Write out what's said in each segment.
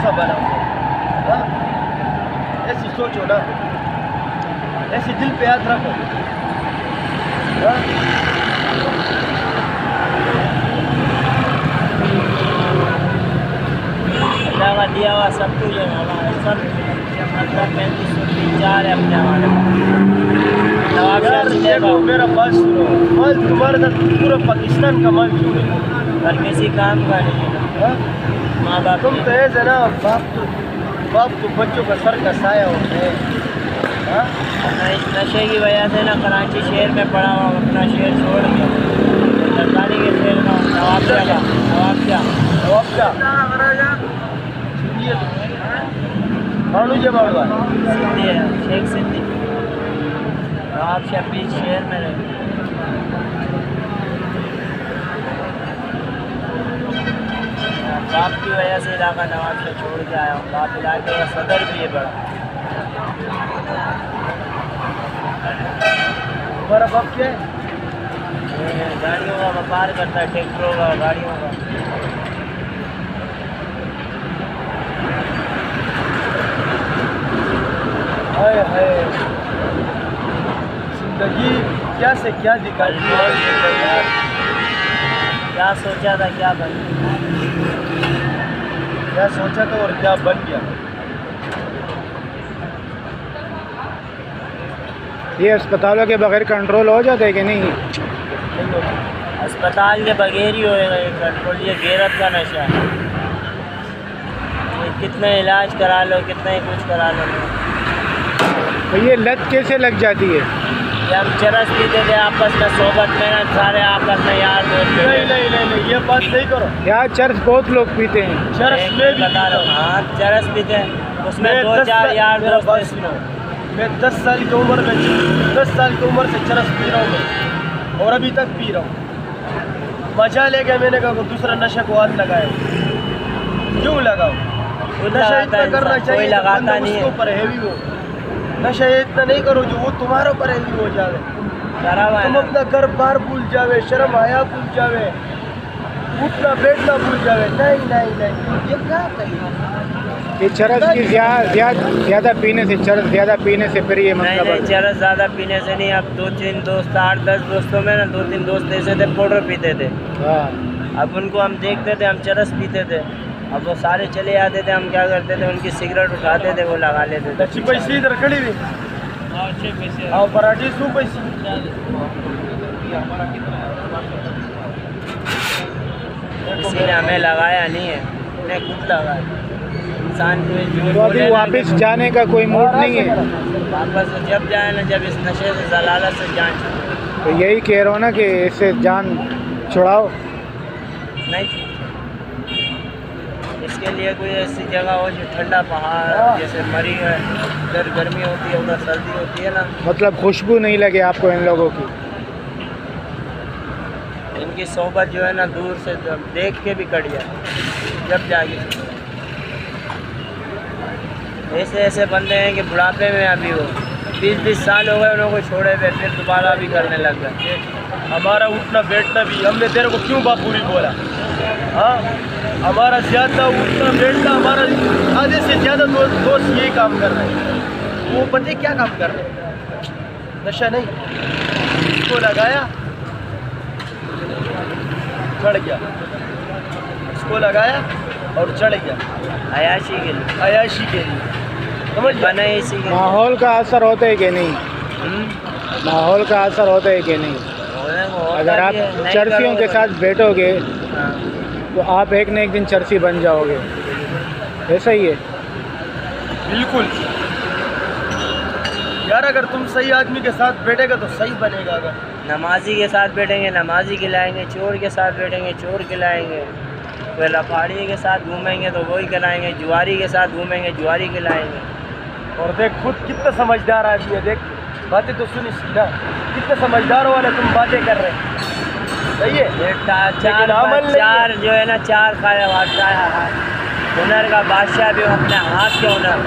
सा बना हुआ। ऐसी सोचो ना, ऐसी दिल पे हाथ रखो। अल्लाह का दिया हुआ सब कुछ है हमारा, सब 35 है अपने हमारे देखो मेरा बात सुनो, माल तुम्हारे साथ पूरा पाकिस्तान का माल क्यों है? पर किसी काम का नहीं है। माँ बाप तुम तो ऐसे ना, बाप तो बच्चों का सर का साया होते हैं। इस नशे की वजह से ना कराची शहर में पड़ा हुआ, अपना शहर छोड़ के सरकारी के शहर में नवाबशाह मानू जे बाबा सिंधी है, शेख सिंधी नवाबशाह बीच शहर में रहे। बाप की वजह से इलाका नवाबशाह छोड़ के आया हूँ। बाप इलाके का सदर भी है बड़ा। तुम्हारा बाप क्या है? गाड़ियों का व्यापार करता है, ट्रैक्टरों का, गाड़ियों का। हाय हाय, जिंदगी क्या से क्या दिखाती है यार। क्या सोचा था क्या बन क्या सोचा था और क्या बन गया। ये अस्पतालों के बगैर कंट्रोल हो जाता है कि नहीं? नहीं होता। अस्पताल के बगैर ही होएगा ये कंट्रोल। ये गैरत का नशा है। ये कितना इलाज करा लो, कितना ही कुछ करा लो। तो ये लत कैसे लग जाती है? ये हम चरस पीते थे आपस में, सोबत में ना, सारे आपस में यार दोस्त। नहीं, ये बात नहीं करो। यार चर्च बहुत लोग पीते हैं। चरस में भी बता रहा हूँ, हाँ चरस पीते हैं, उसमें 2-4 यार दोस्त। मैं 10 साल की उम्र में 10 साल की उम्र से चरस पी रहा हूँ मैं, और अभी तक पी रहा हूँ। मजा ले गया, मैंने कहा दूसरा नशे को हाथ लगाए। क्यों लगाओ? नशा इतना करना चाहिए लगाता नहीं है ऊपर हैवी हो। नशा इतना नहीं करो जो वो तुम्हारे ऊपर हैवी हो जावे। तुम अपना घर बार भूल जावे, शर्म आया भूल जावे, उठना बैठना भूल जावे। नहीं, ये क्या करेगा? ये चरस की ज़्यादा पीने से, चरस ज़्यादा पीने से फिर ये मतलब नहीं, चरस ज़्यादा पीने से नहीं। अब 2-3 दोस्त, 8-10 दोस्तों में ना 2-3 दोस्त ऐसे थे पाउडर पीते थे। हाँ। अब उनको हम देखते थे, हम चरस पीते थे। अब वो सारे चले आते थे, हम क्या करते थे, उनकी सिगरेट उठाते थे, वो लगा लेते थे। अच्छी पैसे इधर खड़ी हुई। हाँ पराठी सू पैसे। किसी ने हमें लगाया नहीं है, हमने खुद लगाया। इंसान तो अभी वापस जाने का कोई मूड नहीं है? वापस जब जाए ना, जब इस नशे से, जलालत से जान छूटे। तो यही कह रहा हूँ ना कि इससे जान छुड़ाओ। नहीं, इसके लिए कोई ऐसी जगह हो जो ठंडा पहाड़, जैसे मरी है, उधर गर्मी होती है, उधर सर्दी होती है ना। मतलब खुशबू नहीं लगे आपको इन लोगों की? इनकी सोबत जो है ना, दूर से देख के भी कट जाए जब जागे। ऐसे बंदे हैं कि बुढ़ापे में अभी वो 20-20 साल हो गए उनको छोड़े हुए, फिर दोबारा भी करने लग गए। हमारा उठना बैठना भी, हमने तेरे को क्यों बापूरी बोला? हाँ, हमारा ज़्यादा उठना बैठना, हमारा आधे से ज़्यादा दोस्त यही काम कर रहे हैं। वो पता क्या काम कर रहे हैं? नशा नहीं, इसको लगाया चढ़ गया, इसको लगाया और चढ़ गया। अयाशी के लिए समझ बना इसी के माहौल का असर होता है कि नहीं? माहौल का असर होता है कि नहीं? अगर आप चर्सियों के साथ बैठोगे तो आप एक न एक दिन चर्सी बन जाओगे, ऐसा ही है। बिल्कुल यार, अगर तुम सही आदमी के साथ बैठेगा तो सही बनेगा। अगर नमाजी के साथ बैठेंगे, नमाजी खिलाएंगे। चोर के साथ बैठेंगे, चोर खिलाएंगे। कोई लफाड़ी के साथ घूमेंगे तो वही खिलाएंगे। जुआरी के साथ घूमेंगे, जुआरी खिलाएंगे। और देख खुद कितना समझदार आदमी है, देख बातें तो सुनी सीधा, कितना समझदार वाला तुम बातें कर रहे हैं। सही है, चार जो है ना, 4 खाया वाटता है। हुनर का बादशाह भी अपने हाथ के हुनर।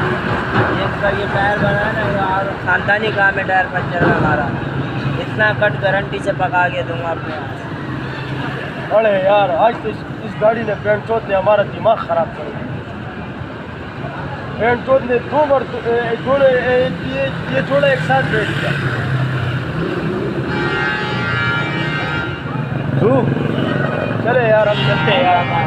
ये टायर बनाया ना, और ख़ानदानी काम है टायर पंचर में हमारा। इतना कट गारंटी से पका के दूंगा अपने हाथ। अरे यार, आज तो इस गाड़ी ने पेंट चोट ने हमारा दिमाग ख़राब कर दिया। चोद ने ये थोड़ा एक साथ बैठ गया। चले यार, हम चलते हैं यार।